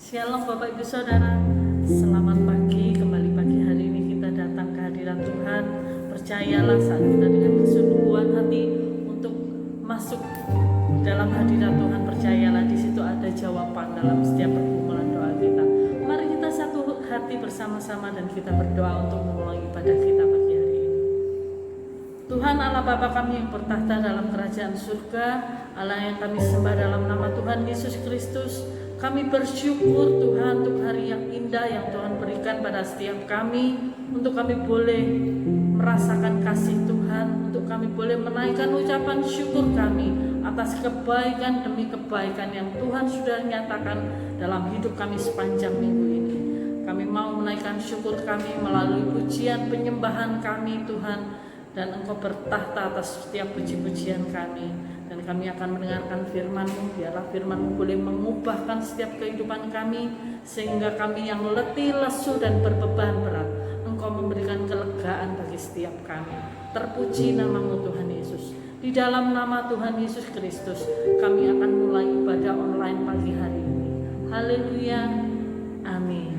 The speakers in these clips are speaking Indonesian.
Shalom Bapak Ibu Saudara, selamat pagi. Kembali pagi hari ini kita datang ke hadirat Tuhan. Percayalah saat kita dengan kesungguhan hati untuk masuk dalam hadirat Tuhan, percayalah di situ ada jawaban dalam setiap pergumulan doa kita. Mari kita satu hati bersama-sama dan kita berdoa untuk memulai ibadah kita pagi hari ini. Tuhan Allah Bapa kami yang bertahta dalam kerajaan surga, Allah yang kami sembah dalam nama Tuhan Yesus Kristus, kami bersyukur Tuhan untuk hari yang indah yang Tuhan berikan pada setiap kami, untuk kami boleh merasakan kasih Tuhan, untuk kami boleh menaikkan ucapan syukur kami atas kebaikan demi kebaikan yang Tuhan sudah nyatakan dalam hidup kami sepanjang minggu ini. Kami mau menaikkan syukur kami melalui pujian penyembahan kami Tuhan, dan Engkau bertahta atas setiap puji-pujian kami, dan kami akan mendengarkan firman-Mu. Biarlah firman-Mu boleh mengubahkan setiap kehidupan kami, sehingga kami yang letih, lesu, dan berbeban berat, Engkau memberikan kelegaan bagi setiap kami. Terpuji nama-Mu Tuhan Yesus. Di dalam nama Tuhan Yesus Kristus kami akan mulai ibadah online pagi hari ini. Haleluya, amin.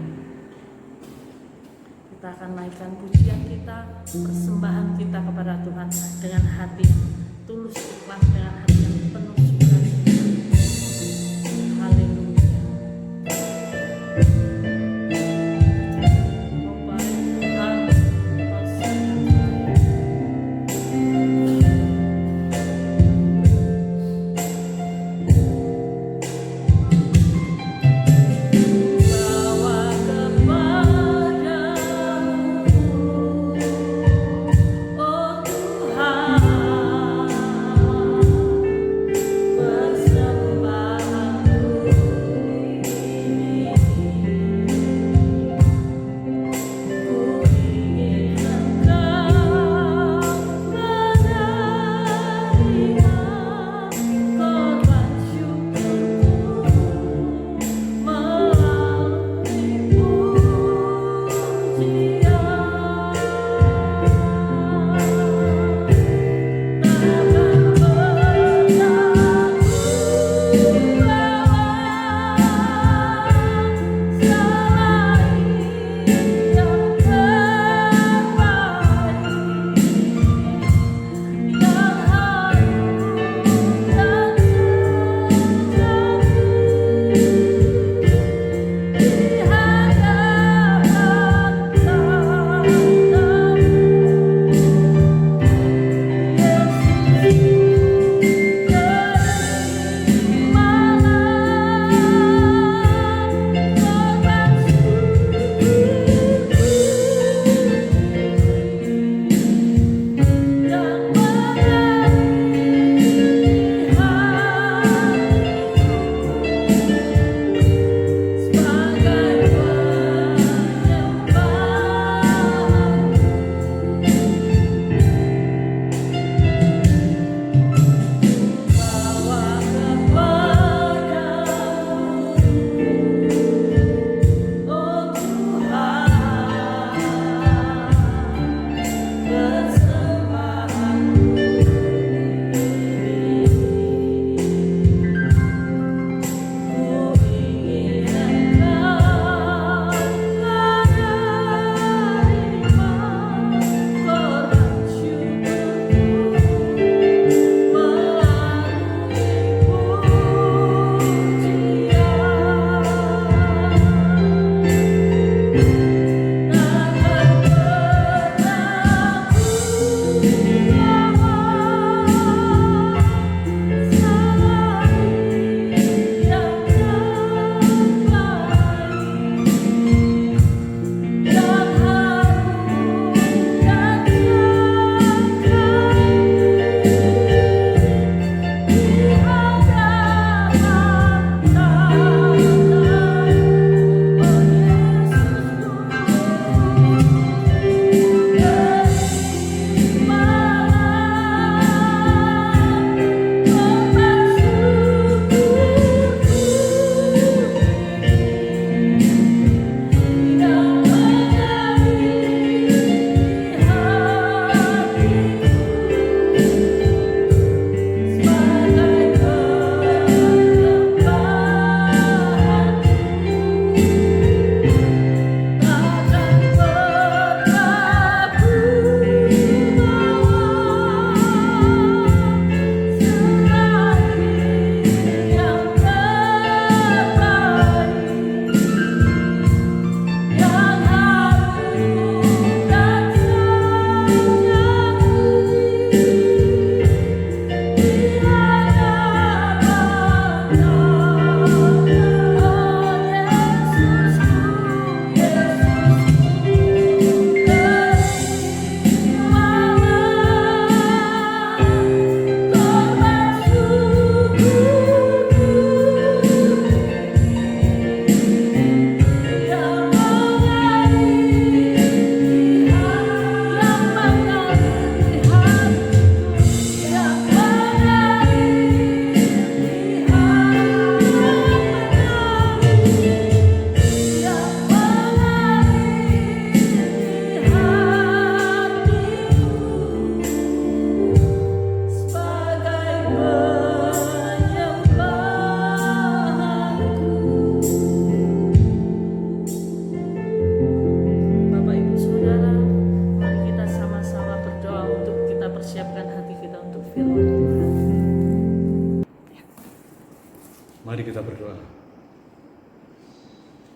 Kita akan naikkan pujian kita, persembahan kita kepada Tuhan dengan hati yang tulus, ikhlas, dengan hati yang penuh sukacita. Haleluya.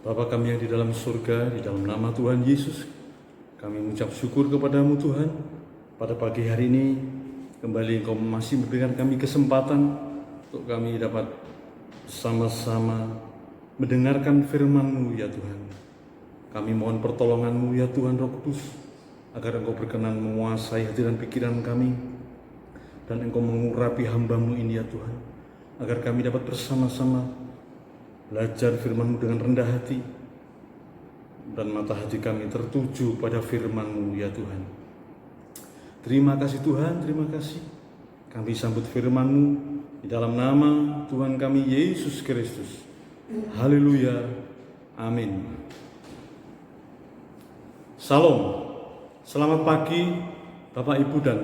Bapa kami yang di dalam surga, di dalam nama Tuhan Yesus, kami mengucap syukur kepadamu Tuhan. Pada pagi hari ini, kembali Engkau masih memberikan kami kesempatan untuk kami dapat sama-sama mendengarkan firman-Mu ya Tuhan. Kami mohon pertolongan-Mu ya Tuhan Roh Kudus, agar Engkau berkenan menguasai hati dan pikiran kami, dan Engkau mengurapi hamba-Mu ini ya Tuhan, agar kami dapat bersama-sama belajar firman-Mu dengan rendah hati, dan mata hati kami tertuju pada firman-Mu ya Tuhan. Terima kasih Tuhan, terima kasih. Kami sambut firman-Mu di dalam nama Tuhan kami Yesus Kristus. Haleluya, amin. Salam, selamat pagi Bapak Ibu dan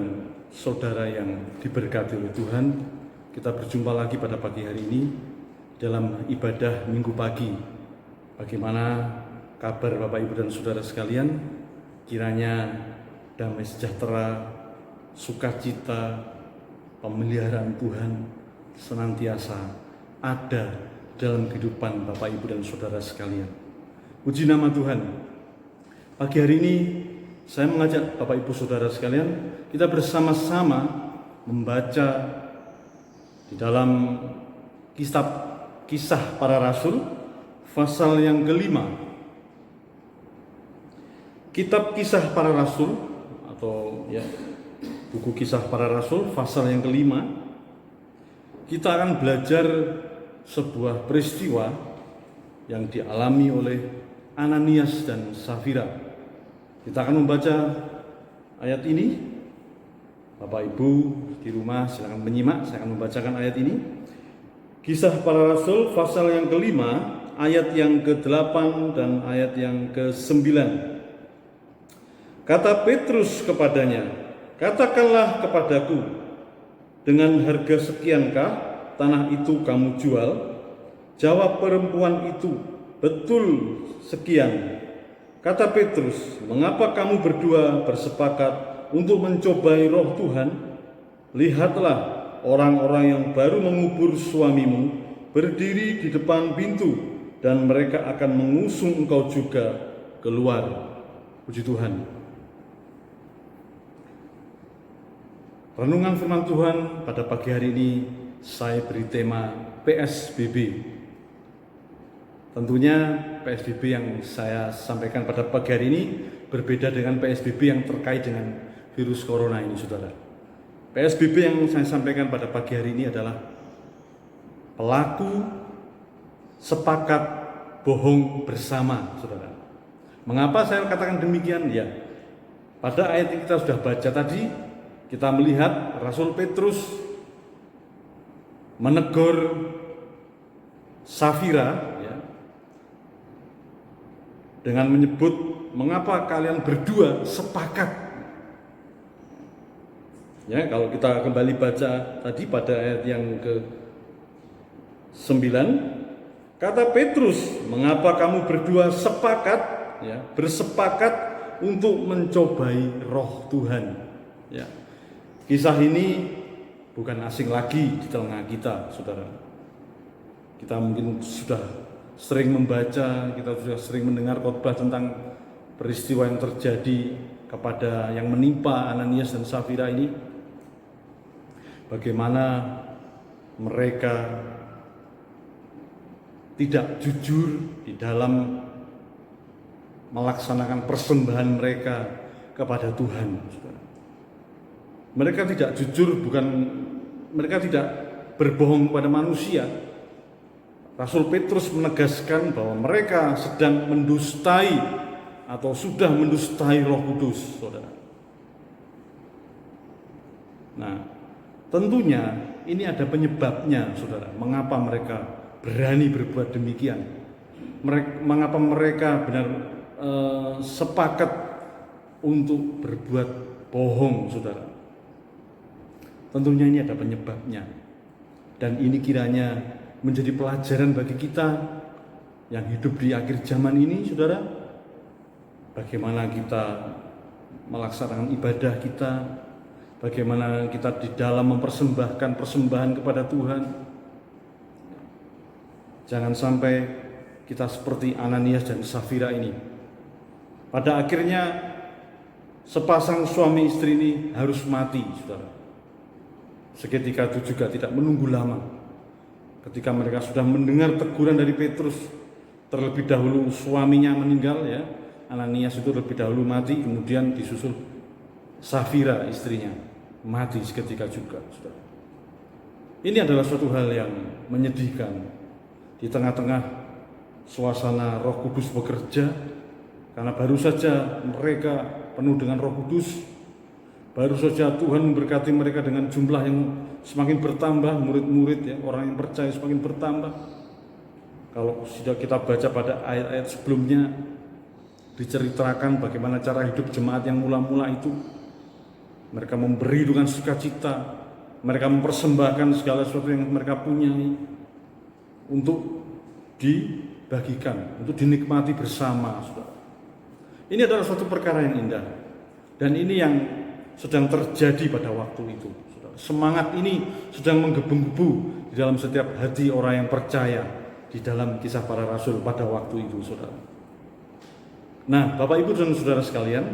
Saudara yang diberkati oleh Tuhan. Kita berjumpa lagi pada pagi hari ini dalam ibadah minggu pagi. Bagaimana kabar Bapak Ibu dan Saudara sekalian? Kiranya damai sejahtera, sukacita, pemeliharaan Tuhan senantiasa ada dalam kehidupan Bapak Ibu dan Saudara sekalian. Puji nama Tuhan. Pagi hari ini saya mengajak Bapak Ibu Saudara sekalian, kita bersama-sama membaca di dalam Kisah Para Rasul pasal yang kelima. Kitab Kisah Para Rasul atau buku Kisah Para Rasul pasal yang kelima. Kita akan belajar sebuah peristiwa yang dialami oleh Ananias dan Safira. Kita akan membaca ayat ini. Bapak Ibu di rumah silakan menyimak, saya akan membacakan ayat ini. Kisah Para Rasul pasal yang kelima, ayat yang ke-8 dan ayat yang ke-9. Kata Petrus kepadanya, "Katakanlah kepadaku, dengan harga sekiankah tanah itu kamu jual?" Jawab perempuan itu, "Betul sekian." Kata Petrus, "Mengapa kamu berdua bersepakat untuk mencobai roh Tuhan? Lihatlah, orang-orang yang baru mengubur suamimu berdiri di depan pintu, dan mereka akan mengusung engkau juga keluar." Puji Tuhan. Renungan firman Tuhan pada pagi hari ini saya beri tema PSBB. Tentunya PSBB yang saya sampaikan pada pagi hari ini berbeda dengan PSBB yang terkait dengan virus corona ini, saudara. PSBB yang saya sampaikan pada pagi hari ini adalah pelaku sepakat bohong bersama, saudara. Mengapa saya katakan demikian? Ya, pada ayat yang kita sudah baca tadi, kita melihat Rasul Petrus menegur Safira dengan menyebut, "Mengapa kalian berdua sepakat?" Ya, kalau kita kembali baca tadi pada ayat yang ke-9, kata Petrus, "Mengapa kamu berdua sepakat?" Bersepakat untuk mencobai roh Tuhan. Ya. Kisah ini bukan asing lagi di telinga kita, saudara. Kita mungkin sudah sering membaca, kita sudah sering mendengar khotbah tentang peristiwa yang terjadi kepada yang menimpa Ananias dan Safira ini. Bagaimana mereka tidak jujur di dalam melaksanakan persembahan mereka kepada Tuhan. Mereka tidak jujur, mereka tidak berbohong kepada manusia. Rasul Petrus menegaskan bahwa mereka sedang mendustai atau sudah mendustai Roh Kudus, saudara. Nah, tentunya ini ada penyebabnya, saudara. Mengapa mereka berani berbuat demikian? Mengapa mereka benar sepakat untuk berbuat bohong, saudara? Tentunya ini ada penyebabnya. Dan ini kiranya menjadi pelajaran bagi kita yang hidup di akhir zaman ini, saudara. Bagaimana kita melaksanakan ibadah kita, bagaimana kita di dalam mempersembahkan persembahan kepada Tuhan. Jangan sampai kita seperti Ananias dan Safira ini. Pada akhirnya sepasang suami istri ini harus mati, saudara. Seketika itu juga tidak menunggu lama. Ketika mereka sudah mendengar teguran dari Petrus, terlebih dahulu suaminya meninggal ya. Ananias itu lebih dahulu mati, kemudian disusul Safira istrinya mati seketika juga, saudara. Ini adalah suatu hal yang menyedihkan di tengah-tengah suasana Roh Kudus bekerja, karena baru saja mereka penuh dengan Roh Kudus, baru saja Tuhan memberkati mereka dengan jumlah yang semakin bertambah, murid-murid ya, orang yang percaya semakin bertambah. Kalau sudah kita baca pada ayat-ayat sebelumnya, diceritakan bagaimana cara hidup jemaat yang mula-mula itu. Mereka memberi dengan sukacita, mereka mempersembahkan segala sesuatu yang mereka punyai untuk dibagikan, untuk dinikmati bersama, saudara. Ini adalah suatu perkara yang indah, dan ini yang sedang terjadi pada waktu itu, saudara. Semangat ini sedang menggebu-gebu di dalam setiap hati orang yang percaya di dalam Kisah Para Rasul pada waktu itu, saudara. Nah, Bapak Ibu dan saudara sekalian,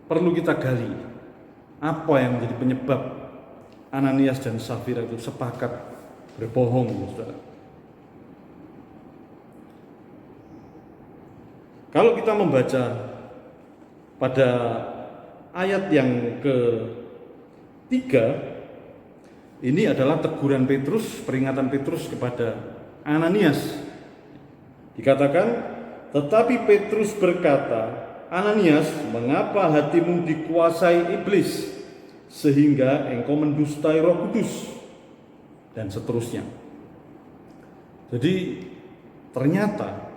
perlu kita gali apa yang menjadi penyebab Ananias dan Safira itu sepakat berbohong, saudara. Kalau kita membaca pada ayat yang ketiga, ini adalah teguran Petrus, peringatan Petrus kepada Ananias. Dikatakan, tetapi Petrus berkata, Ananias, mengapa hatimu dikuasai iblis, sehingga engkau mendustai Roh Kudus, dan seterusnya. Jadi ternyata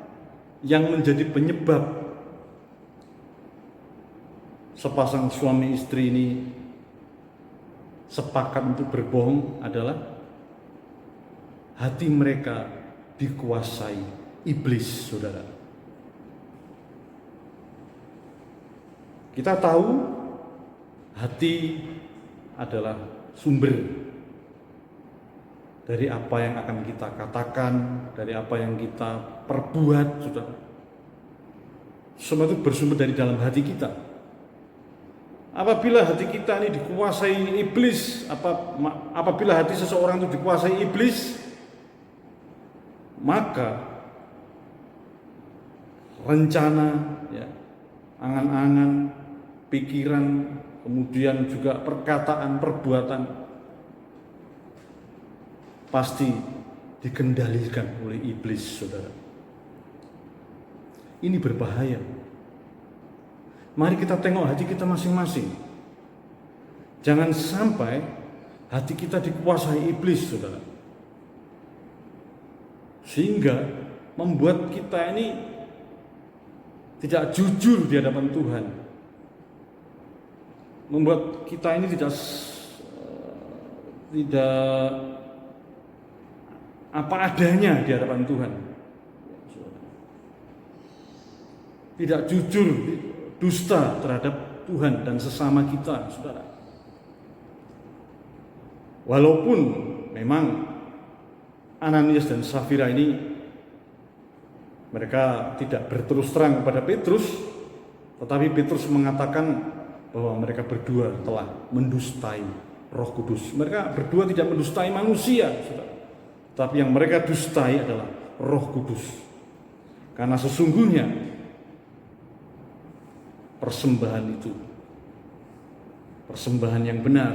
yang menjadi penyebab sepasang suami istri ini sepakat untuk berbohong adalah hati mereka dikuasai iblis, saudara. Kita tahu hati adalah sumber dari apa yang akan kita katakan, dari apa yang kita perbuat, saudara. Semua itu bersumber dari dalam hati kita. Apabila hati kita ini dikuasai iblis, apabila hati seseorang itu dikuasai iblis, maka rencana, ya, angan-angan, pikiran, kemudian juga perkataan, perbuatan pasti dikendalikan oleh iblis, saudara. Ini berbahaya. Mari kita tengok hati kita masing-masing. Jangan sampai hati kita dikuasai iblis, saudara, sehingga membuat kita ini tidak jujur di hadapan Tuhan, membuat kita ini tidak apa adanya di hadapan Tuhan, tidak jujur, dusta terhadap Tuhan dan sesama kita, saudara. Walaupun memang Ananias dan Safira ini mereka tidak berterus terang kepada Petrus, tetapi Petrus mengatakan bahwa mereka berdua telah mendustai Roh Kudus. Mereka berdua tidak mendustai manusia, saudara, tapi yang mereka dustai adalah Roh Kudus. Karena sesungguhnya persembahan itu, persembahan yang benar,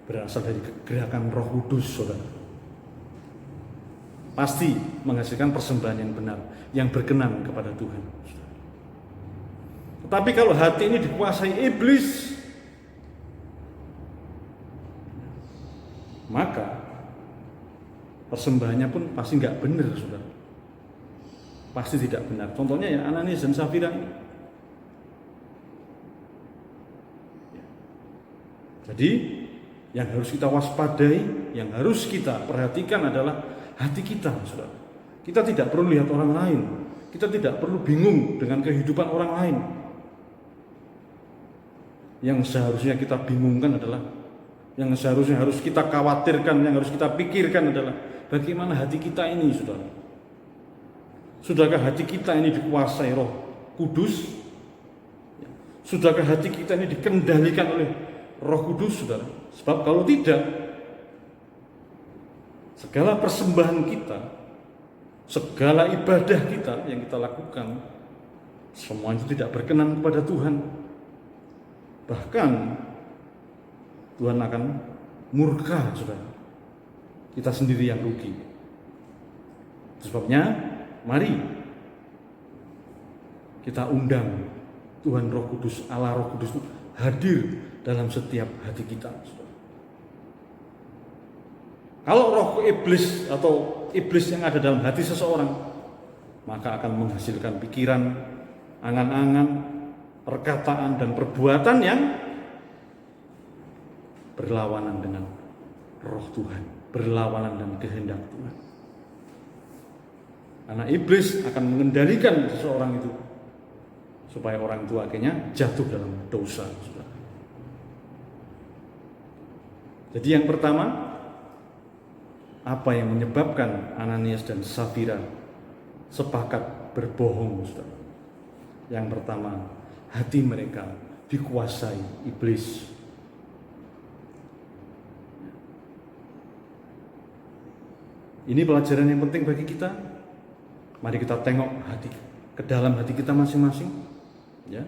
berasal dari gerakan Roh Kudus, saudara. Pasti menghasilkan persembahan yang benar, yang berkenan kepada Tuhan. Tetapi kalau hati ini dikuasai iblis, maka persembahannya pun pasti nggak benar, saudara. Pasti tidak benar. Contohnya ya Ananias dan Safira. Jadi yang harus kita waspadai, yang harus kita perhatikan adalah hati kita, saudara. Kita tidak perlu lihat orang lain. Kita tidak perlu bingung dengan kehidupan orang lain. Yang seharusnya kita bingungkan adalah, yang seharusnya harus kita khawatirkan, yang harus kita pikirkan adalah bagaimana hati kita ini, saudara? Sudahkah hati kita ini dikuasai Roh Kudus? Sudahkah hati kita ini dikendalikan oleh Roh Kudus, saudara? Sebab kalau tidak, segala persembahan kita, segala ibadah kita yang kita lakukan, semua itu tidak berkenan kepada Tuhan. Bahkan Tuhan akan murka, saudara. Kita sendiri yang rugi. Sebabnya, mari kita undang Tuhan Roh Kudus, Allah Roh Kudus itu hadir dalam setiap hati kita, saudara. Kalau roh iblis atau iblis yang ada dalam hati seseorang, maka akan menghasilkan pikiran, angan-angan, perkataan dan perbuatan yang berlawanan dengan roh Tuhan, berlawanan dengan kehendak Tuhan. Karena iblis akan mengendalikan seseorang itu supaya orang itu akhirnya jatuh dalam dosa, saudara. Jadi yang pertama, apa yang menyebabkan Ananias dan Safira sepakat berbohong, saudara? Yang pertama, hati mereka dikuasai iblis. Ini pelajaran yang penting bagi kita. Mari kita tengok ke dalam hati kita masing-masing. Ya,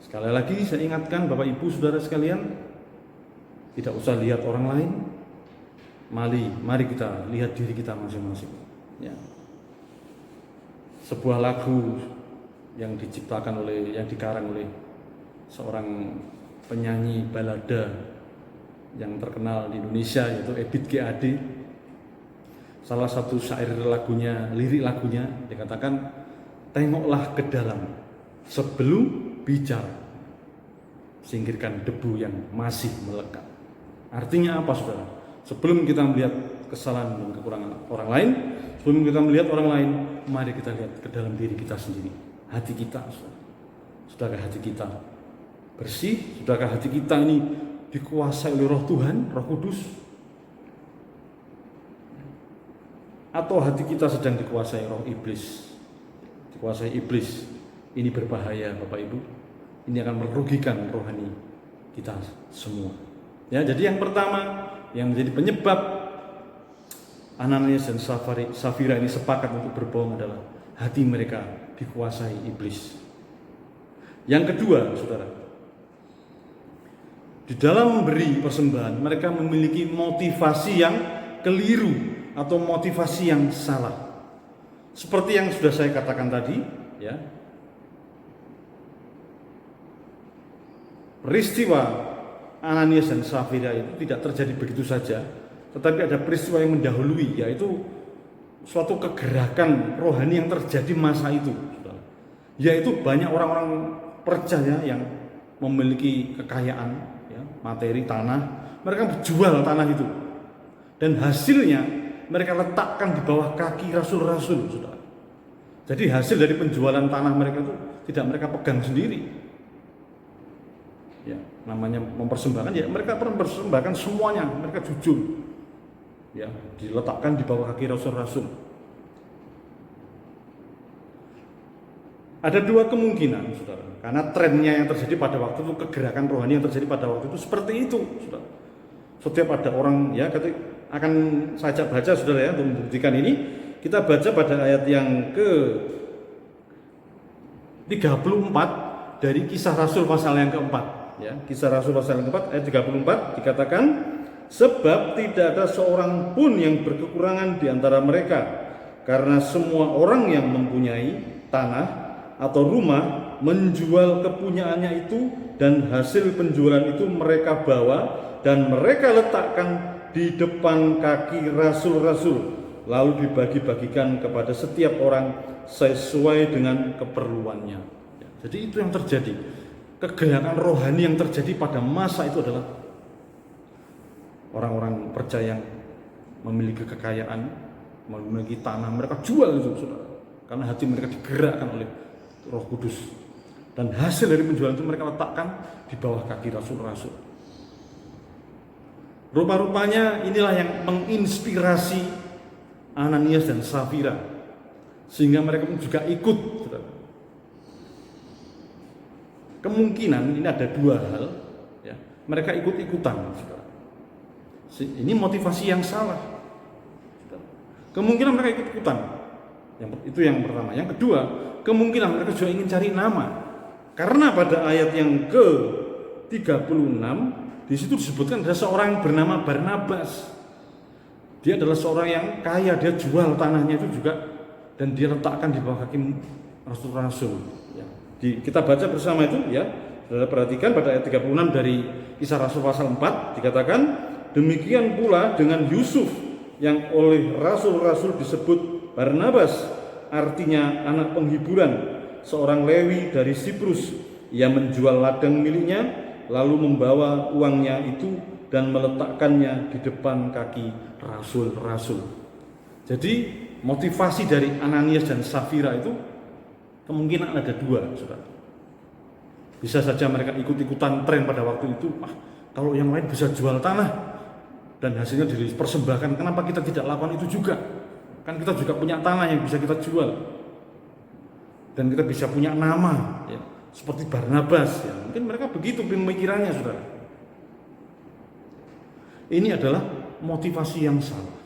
sekali lagi saya ingatkan Bapak Ibu Saudara sekalian, tidak usah lihat orang lain. Mari kita lihat diri kita masing-masing. Ya. Sebuah lagu yang dikarang oleh seorang penyanyi balada yang terkenal di Indonesia, yaitu Ebit GAD. Salah satu syair lagunya, lirik lagunya dikatakan, tengoklah ke dalam sebelum bicara, singkirkan debu yang masih melekat. Artinya apa, saudara? Sebelum kita melihat kesalahan dan kekurangan orang lain, sebelum kita melihat orang lain, mari kita lihat ke dalam diri kita sendiri, hati kita, saudara. Sudahkah hati kita bersih? Sudahkah hati kita ini dikuasai oleh Roh Tuhan, Roh Kudus? Atau hati kita sedang dikuasai roh iblis? Dikuasai iblis. Ini berbahaya, Bapak Ibu. Ini akan merugikan rohani kita semua. Ya, jadi yang pertama yang menjadi penyebab Ananias dan Safira ini sepakat untuk berbohong adalah hati mereka dikuasai iblis. Yang kedua, saudara, di dalam memberi persembahan mereka memiliki motivasi yang keliru atau motivasi yang salah. Seperti yang sudah saya katakan tadi, ya. Peristiwa Ananias dan Safira itu tidak terjadi begitu saja, tetapi ada peristiwa yang mendahului, yaitu suatu kegerakan rohani yang terjadi masa itu, saudara. Yaitu banyak orang-orang percaya yang memiliki kekayaan, ya, materi, tanah, mereka menjual tanah itu, dan hasilnya mereka letakkan di bawah kaki rasul-rasul, saudara. Jadi hasil dari penjualan tanah mereka itu tidak mereka pegang sendiri. Ya, namanya mempersembahkan, ya mereka mempersembahkan semuanya, mereka jujur. Ya, diletakkan di bawah kaki rasul-rasul. Ada dua kemungkinan, saudara. Karena trennya yang terjadi pada waktu itu, kegerakan rohani yang terjadi pada waktu itu seperti itu, saudara. Setiap ada orang, ya, akan saya baca, saudara, ya, untuk membuktikan ini. Kita baca pada ayat yang ke-34 dari Kisah Rasul pasal yang keempat, ya. Kisah Rasul pasal yang keempat ayat 34 dikatakan, sebab tidak ada seorang pun yang berkekurangan di antara mereka, karena semua orang yang mempunyai tanah atau rumah menjual kepunyaannya itu, dan hasil penjualan itu mereka bawa dan mereka letakkan di depan kaki rasul-rasul, lalu dibagi-bagikan kepada setiap orang sesuai dengan keperluannya. Jadi itu yang terjadi. Kegerakan rohani yang terjadi pada masa itu adalah orang-orang percaya yang memiliki kekayaan, memiliki tanah, mereka jual itu, saudara. Karena hati mereka digerakkan oleh Roh Kudus. Dan hasil dari penjualan itu mereka letakkan di bawah kaki rasul-rasul. Rupa-rupanya inilah yang menginspirasi Ananias dan Safira, sehingga mereka pun juga ikut. Saudara. Kemungkinan ini ada dua hal, ya. Mereka ikut-ikutan, saudara. Ini motivasi yang salah. Saudara. Kemungkinan mereka ikut-ikutan. Itu yang pertama. Yang kedua, kemungkinan mereka juga ingin cari nama. Karena pada ayat yang ke-36 di situ disebutkan ada seorang yang bernama Barnabas. Dia adalah seorang yang kaya, dia jual tanahnya itu juga dan dia letakkan di bawah kaki rasul-rasul. Ya. Kita baca bersama itu, ya. Saudara perhatikan pada ayat 36 dari Kisah Rasul pasal 4 dikatakan, demikian pula dengan Yusuf yang oleh rasul-rasul disebut Barnabas, artinya anak penghiburan, seorang Lewi dari Siprus. Ia menjual ladang miliknya lalu membawa uangnya itu dan meletakkannya di depan kaki rasul-rasul. Jadi motivasi dari Ananias dan Safira itu kemungkinan ada dua, saudara. Bisa saja mereka ikut-ikutan tren pada waktu itu. Kalau yang lain bisa jual tanah dan hasilnya dipersembahkan, kenapa kita tidak lakukan itu juga? Kan kita juga punya tanah yang bisa kita jual dan kita bisa punya nama, ya, seperti Barnabas. Ya. Mungkin mereka begitu pemikirannya, saudara. Ini adalah motivasi yang salah.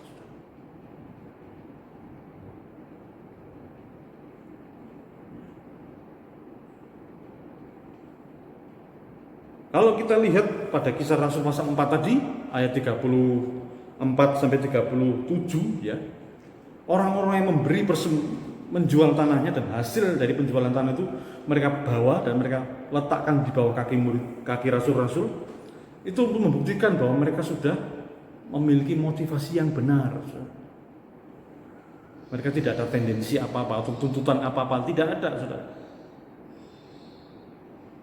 Kalau kita lihat pada Kisah Rasul pasal 4 tadi, ayat 34 sampai 37, ya. Orang-orang yang menjual tanahnya dan hasil dari penjualan tanah itu mereka bawa dan mereka letakkan di bawah kaki rasul-rasul. Itu untuk membuktikan bahwa mereka sudah memiliki motivasi yang benar. Mereka tidak ada tendensi apa-apa atau tuntutan apa-apa, tidak ada, saudara.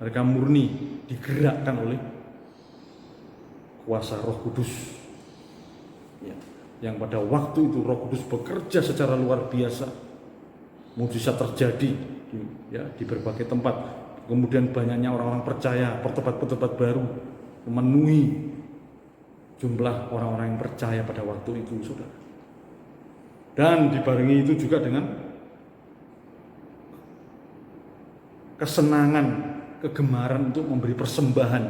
Mereka murni digerakkan oleh kuasa Roh Kudus, ya, yang pada waktu itu Roh Kudus bekerja secara luar biasa. Mujizat terjadi di berbagai tempat. Kemudian banyaknya orang-orang percaya, pertobat-pertobat baru memenuhi jumlah orang-orang yang percaya pada waktu itu, saudara. Dan dibarengi itu juga dengan kesenangan, kegemaran untuk memberi persembahan,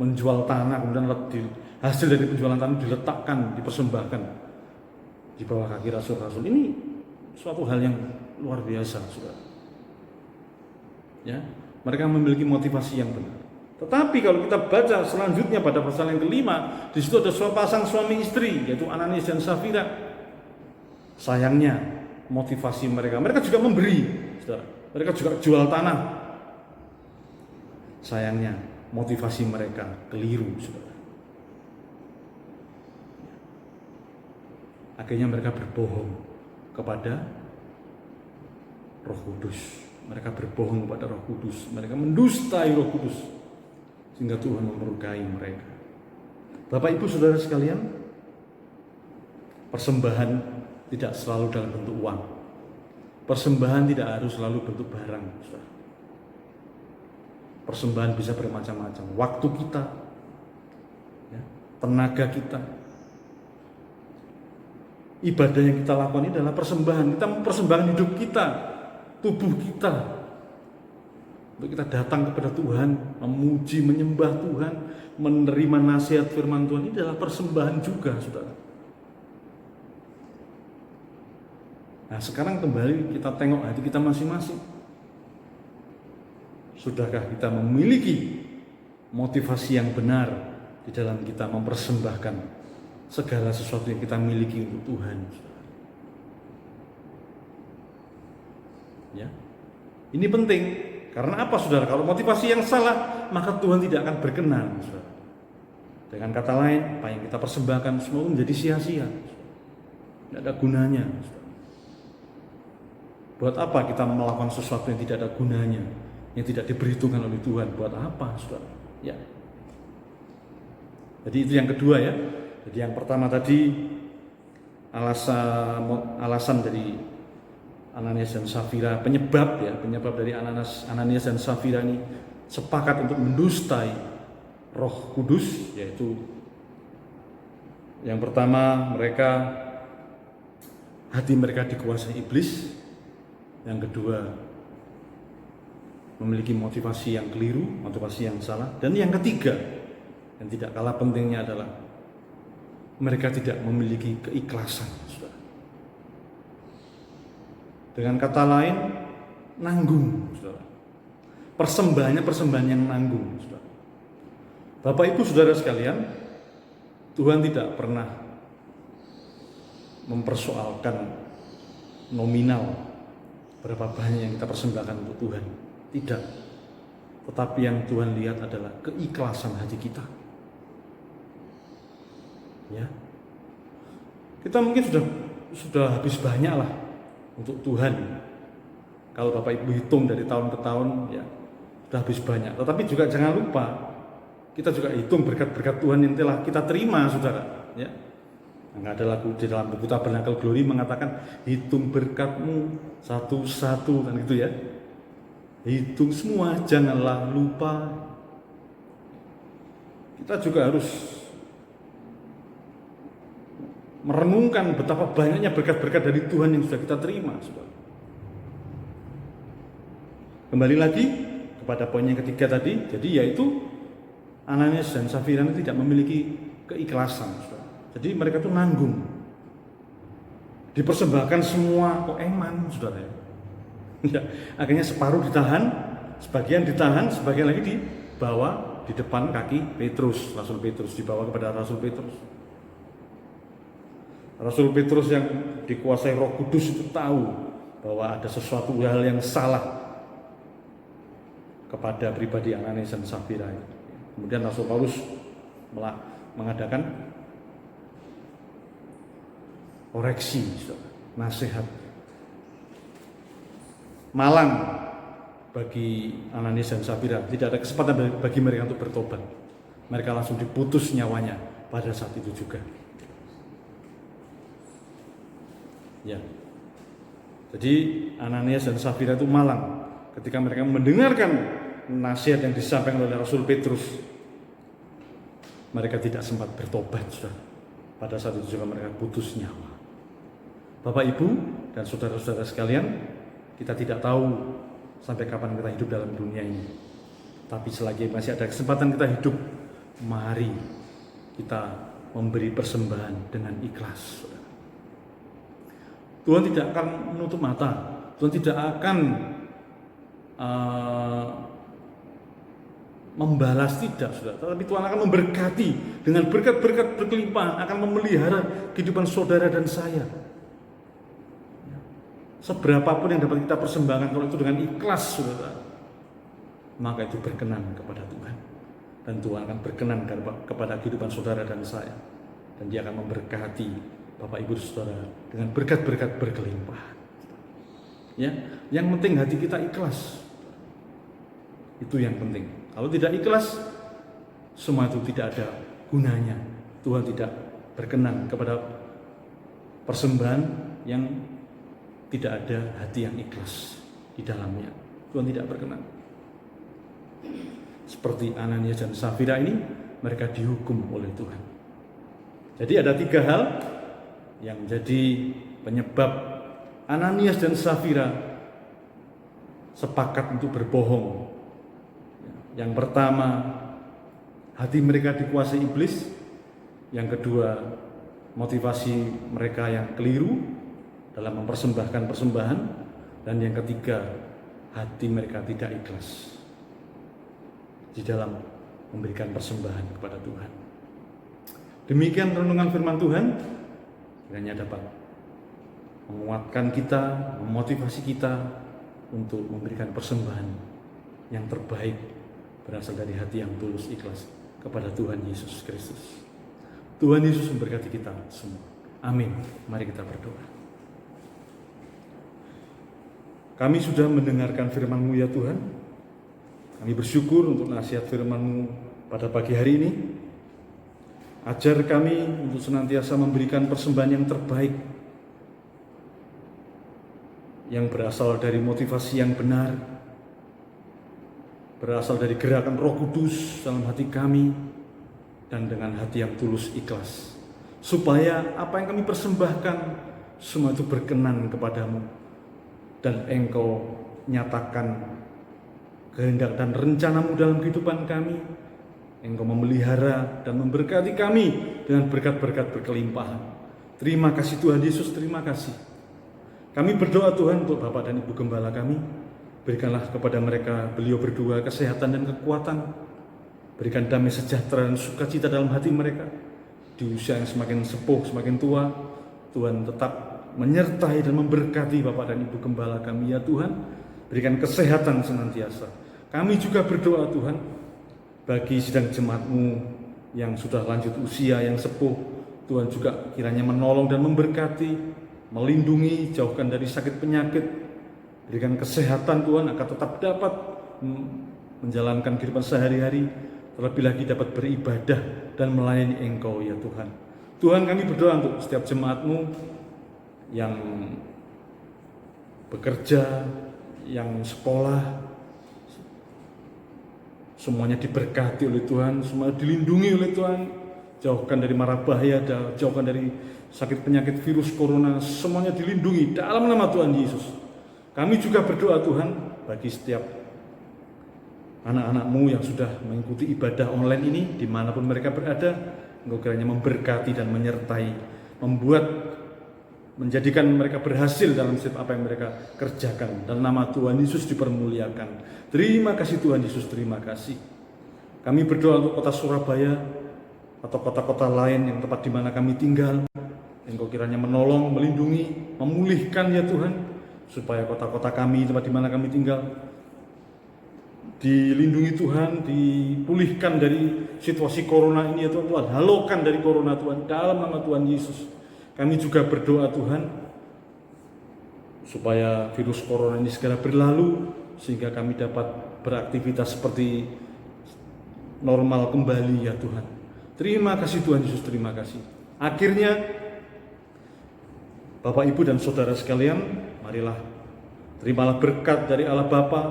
menjual tanah, kemudian hasil dari penjualan tanah diletakkan, dipersembahkan di bawah kaki rasul-rasul. Ini suatu hal yang luar biasa, saudara. Ya, mereka memiliki motivasi yang benar. Tetapi kalau kita baca selanjutnya pada pasal yang kelima, di situ ada sepasang suami istri, yaitu Ananias dan Safira. Sayangnya motivasi mereka juga memberi, saudara. Mereka juga jual tanah. Sayangnya motivasi mereka keliru, saudara. Akhirnya mereka berbohong kepada Roh Kudus. Mereka berbohong kepada Roh Kudus. Mereka mendustai Roh Kudus. Sehingga Tuhan memurkai mereka. Bapak Ibu Saudara sekalian, persembahan tidak selalu dalam bentuk uang. Persembahan tidak harus selalu bentuk barang, saudara. Persembahan bisa bermacam-macam. Waktu kita, ya, tenaga kita, ibadah yang kita lakukan ini adalah persembahan. Kita mempersembahkan hidup kita, tubuh kita, untuk kita datang kepada Tuhan, memuji, menyembah Tuhan, menerima nasihat firman Tuhan. Ini adalah persembahan juga, saudara. Nah, sekarang kembali kita tengok hati kita masing-masing. Sudahkah kita memiliki motivasi yang benar di dalam kita mempersembahkan segala sesuatu yang kita miliki untuk Tuhan, saudara? Ya, ini penting. Karena apa, saudara? Kalau motivasi yang salah, maka Tuhan tidak akan berkenan, saudara. Dengan kata lain, apa yang kita persembahkan semua menjadi sia-sia. Tidak ada gunanya, saudara. Buat apa kita melakukan sesuatu yang tidak ada gunanya, yang tidak diperhitungkan oleh Tuhan? Buat apa, saudara? Ya. Jadi itu yang kedua, ya. Jadi yang pertama tadi alasan dari Ananias dan Safira, penyebab dari Ananias dan Safira ini sepakat untuk mendustai Roh Kudus, yaitu yang pertama mereka hati mereka dikuasai iblis. Yang kedua, memiliki motivasi yang keliru, motivasi yang salah. Dan yang ketiga, yang tidak kalah pentingnya adalah mereka tidak memiliki keikhlasan. Saudara. Dengan kata lain, nanggung. Saudara. Persembahan yang nanggung. Saudara. Bapak Ibu Saudara sekalian, Tuhan tidak pernah mempersoalkan nominal berapa banyak yang kita persembahkan untuk Tuhan. Tidak. Tetapi yang Tuhan lihat adalah keikhlasan hati kita. Ya. Kita mungkin sudah habis banyak lah untuk Tuhan. Kalau Bapak Ibu hitung dari tahun ke tahun, ya sudah habis banyak. Tetapi juga jangan lupa, kita juga hitung berkat-berkat Tuhan yang telah kita terima, saudara. Ya. Nggak ada lagu di dalam buku Tabernakel Glory mengatakan hitung berkatmu satu-satu, kan gitu ya. Hitung semua, janganlah lupa. Kita juga harus merenungkan betapa banyaknya berkat-berkat dari Tuhan yang sudah kita terima, saudara. Kembali lagi kepada poin yang ketiga tadi, jadi yaitu Ananias dan Safira tidak memiliki keikhlasan, saudara. Jadi mereka tuh nanggung, dipersembahkan semua, kok eman, saudara. Ya, akhirnya separuh ditahan, sebagian ditahan, sebagian lagi dibawa di depan kaki Petrus, Rasul Petrus, dibawa kepada Rasul Petrus. Rasul Petrus yang dikuasai Roh Kudus itu tahu bahwa ada sesuatu hal yang salah kepada pribadi Ananias dan Safira. Kemudian Rasul Paulus mengadakan koreksi, nasihat malang bagi Ananias dan Safira. Tidak ada kesempatan bagi mereka untuk bertobat. Mereka langsung diputus nyawanya pada saat itu juga. Ya. Jadi Ananias dan Safira itu malang ketika mereka mendengarkan nasihat yang disampaikan oleh Rasul Petrus. Mereka tidak sempat bertobat, saudara. Pada saat itu juga mereka putus nyawa. Bapak Ibu dan saudara-saudara sekalian, kita tidak tahu sampai kapan kita hidup dalam dunia ini. Tapi selagi masih ada kesempatan kita hidup, mari kita memberi persembahan dengan ikhlas, saudara. Tuhan tidak akan menutup mata, Tuhan tidak akan membalas, tidak, saudara. Tetapi Tuhan akan memberkati dengan berkat-berkat berkelimpahan, akan memelihara kehidupan saudara dan saya. Seberapapun yang dapat kita persembahkan, kalau itu dengan ikhlas, saudara, maka itu berkenan kepada Tuhan. Dan Tuhan akan berkenan kepada kehidupan saudara dan saya. Dan Dia akan memberkati Bapak Ibu saudara dengan berkat-berkat berkelimpahan. Ya, yang penting hati kita ikhlas. Itu yang penting. Kalau tidak ikhlas, semua itu tidak ada gunanya. Tuhan tidak berkenan kepada persembahan yang tidak ada hati yang ikhlas di dalamnya. Tuhan tidak berkenan. Seperti Ananias dan Safira ini, mereka dihukum oleh Tuhan. Jadi ada 3 hal yang menjadi penyebab Ananias dan Safira sepakat untuk berbohong. Yang pertama, hati mereka dikuasai iblis. Yang kedua, motivasi mereka yang keliru dalam mempersembahkan persembahan. Dan yang ketiga, hati mereka tidak ikhlas di dalam memberikan persembahan kepada Tuhan. Demikian renungan firman Tuhan, kiranya dapat menguatkan kita, memotivasi kita untuk memberikan persembahan yang terbaik berasal dari hati yang tulus ikhlas kepada Tuhan Yesus Kristus. Tuhan Yesus memberkati kita semua. Amin. Mari kita berdoa. Kami sudah mendengarkan firman-Mu ya Tuhan. Kami bersyukur untuk nasihat firman-Mu pada pagi hari ini. Ajar kami untuk senantiasa memberikan persembahan yang terbaik, yang berasal dari motivasi yang benar, berasal dari gerakan Roh Kudus dalam hati kami, dan dengan hati yang tulus ikhlas. Supaya apa yang kami persembahkan semua itu berkenan kepadamu, dan Engkau nyatakan kehendak dan rencanamu dalam kehidupan kami. Engkau memelihara dan memberkati kami dengan berkat-berkat berkelimpahan. Terima kasih Tuhan Yesus, terima kasih. Kami berdoa Tuhan untuk Bapak dan Ibu Gembala kami. Berikanlah kepada mereka, beliau berdua, kesehatan dan kekuatan. Berikan damai sejahtera dan sukacita dalam hati mereka. Di usia yang semakin sepuh, semakin tua, Tuhan tetap menyertai dan memberkati Bapak dan Ibu Gembala kami ya Tuhan. Berikan kesehatan senantiasa. Kami juga berdoa Tuhan, bagi sidang jemaat-Mu yang sudah lanjut usia, yang sepuh, Tuhan juga kiranya menolong dan memberkati, melindungi, jauhkan dari sakit penyakit. Berikan kesehatan Tuhan agar tetap dapat menjalankan kehidupan sehari-hari, terlebih lagi dapat beribadah dan melayani Engkau ya Tuhan. Tuhan, kami berdoa untuk setiap jemaat-Mu yang bekerja, yang sekolah, semuanya diberkati oleh Tuhan, semuanya dilindungi oleh Tuhan. Jauhkan dari mara bahaya, jauhkan dari sakit penyakit virus corona, semuanya dilindungi dalam nama Tuhan Yesus. Kami juga berdoa Tuhan bagi setiap anak-anak-Mu yang sudah mengikuti ibadah online ini, dimanapun mereka berada. Engkau kiranya memberkati dan menyertai, menjadikan mereka berhasil dalam setiap apa yang mereka kerjakan, dan nama Tuhan Yesus dipermuliakan. Terima kasih Tuhan Yesus, terima kasih. Kami berdoa untuk kota Surabaya atau kota-kota lain yang tempat di mana kami tinggal. Engkau kiranya menolong, melindungi, memulihkan ya Tuhan, supaya kota-kota kami, tempat di mana kami tinggal, dilindungi Tuhan, dipulihkan dari situasi corona ini ya Tuhan. Tuhan, halokan dari corona Tuhan, dalam nama Tuhan Yesus. Kami juga berdoa Tuhan, supaya virus corona ini segera berlalu, sehingga kami dapat beraktivitas seperti normal kembali ya Tuhan. Terima kasih Tuhan Yesus, terima kasih. Akhirnya, Bapak, Ibu, dan Saudara sekalian, marilah terimalah berkat dari Allah Bapa,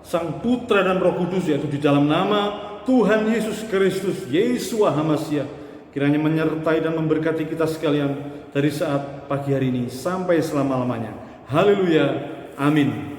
Sang Putra dan Roh Kudus, yaitu di dalam nama Tuhan Yesus Kristus, Yeshua HaMashiach, kiranya menyertai dan memberkati kita sekalian dari saat pagi hari ini sampai selama-lamanya. Haleluya, amin.